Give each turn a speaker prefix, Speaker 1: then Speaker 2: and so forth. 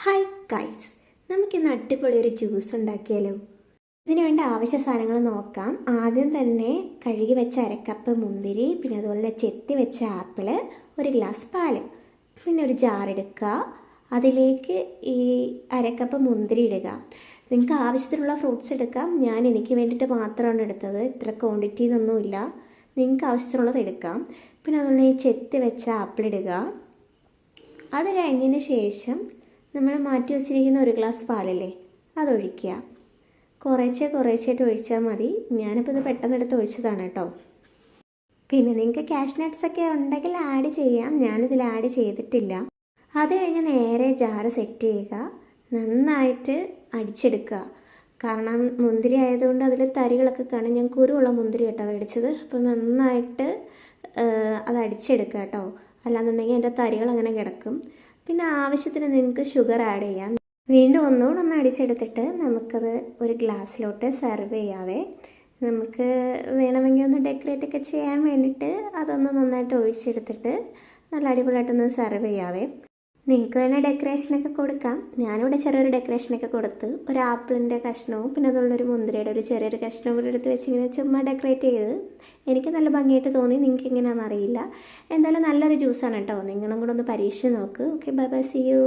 Speaker 1: Hi guys, നമുക്കിന്ന് അടിപൊളി ഒരു ജ്യൂസ് ഉണ്ടാക്കിയാലോ? ഇതിനു വേണ്ട ആവശ്യ സാധനങ്ങൾ നോക്കാം. ആദ്യം തന്നെ കഴുകി വെച്ച അരക്കപ്പ് മുന്തിരി, പിന്നെ അതുപോലെ ചെത്തി വെച്ച ആപ്പിള്, ഒരു ഗ്ലാസ് പാല്, പിന്നെ ഒരു ജാർ എടുക്കുക. അതിലേക്ക് ഈ അരക്കപ്പ് മുന്തിരി ഇടുക. നിങ്ങൾക്ക് ആവശ്യത്തിനുള്ള ഫ്രൂട്ട്സ് എടുക്കാം. എനിക്ക് വേണ്ടിയിട്ട് മാത്രമാണ് എടുത്തത്, ഇത്ര ക്വാണ്ടിറ്റി ഒന്നുമില്ല. നിങ്ങൾക്ക് ആവശ്യത്തിനുള്ളത് എടുക്കാം. പിന്നെ അതുപോലെ ഈ ചെത്തി വെച്ച ആപ്പിൾ ഇടുക. അത് കഴിഞ്ഞതിന് ശേഷം നമ്മൾ മാറ്റി വെച്ചിരിക്കുന്ന ഒരു ഗ്ലാസ് പാലല്ലേ, അതൊഴിക്കുക. കുറേശ്ശായിട്ട് ഒഴിച്ചാൽ മതി. ഞാനിപ്പോൾ ഇത് പെട്ടെന്നെടുത്ത് ഒഴിച്ചതാണ് കേട്ടോ. പിന്നെ നിങ്ങൾക്ക് കാഷ്യൂ നട്ട്സൊക്കെ ഉണ്ടെങ്കിൽ ആഡ് ചെയ്യാം. ഞാനിതിൽ ആഡ് ചെയ്തിട്ടില്ല. അത് കഴിഞ്ഞ് നേരെ ജാറ് സെറ്റ് ചെയ്യുക. നന്നായിട്ട് അടിച്ചെടുക്കുക. കാരണം മുന്തിരി ആയതുകൊണ്ട് അതിൽ തരികളൊക്കെ കാണും. ഞാൻ കുരുവുള്ള മുന്തിരി കേട്ടോ മേടിച്ചത്. അപ്പോൾ നന്നായിട്ട് അത് അടിച്ചെടുക്കുക കേട്ടോ. അല്ലാന്നുണ്ടെങ്കിൽ അതിൻ്റെ തരികൾ അങ്ങനെ കിടക്കും. പിന്നെ ആവശ്യത്തിന് നിങ്ങൾക്ക് ഷുഗർ ആഡ് ചെയ്യാം. വീണ്ടും ഒന്നുകൂടെ ഒന്ന് അടിച്ചെടുത്തിട്ട് നമുക്കത് ഒരു ഗ്ലാസ്സിലോട്ട് സെർവ് ചെയ്യാവേ. നമുക്ക് വേണമെങ്കിൽ ഒന്ന് ഡെക്കറേറ്റ് ഒക്കെ ചെയ്യാൻ വേണ്ടിയിട്ട് അതൊന്ന് നന്നായിട്ട് ഒഴിച്ചെടുത്തിട്ട് നല്ല അടിപൊളിയായിട്ടൊന്ന് സെർവ് ചെയ്യാവേ. നിങ്ങൾക്ക് വേണേൽ ഡെക്കറേഷനൊക്കെ കൊടുക്കാം. ഞാനിവിടെ ചെറിയൊരു ഡെക്കറേഷനൊക്കെ കൊടുത്ത് ഒരു ആപ്പിളിൻ്റെ കഷ്ണവും പിന്നെ അതുള്ളൊരു മുന്തിരിയുടെ ഒരു ചെറിയൊരു കഷ്ണവും കൂടി എടുത്ത് വെച്ച് ഇങ്ങനെ ചുമ്മാ ഡെക്കറേറ്റ് ചെയ്ത് എനിക്ക് നല്ല ഭംഗിയായിട്ട് തോന്നി. നിങ്ങൾക്ക് എങ്ങനെയാണെന്ന് അറിയില്ല. എന്തായാലും നല്ലൊരു ജ്യൂസാണ് കേട്ടോ. നിങ്ങളും കൂടെ ഒന്ന് പരീക്ഷിച്ച് നോക്ക്. Okay, bye bye, see U.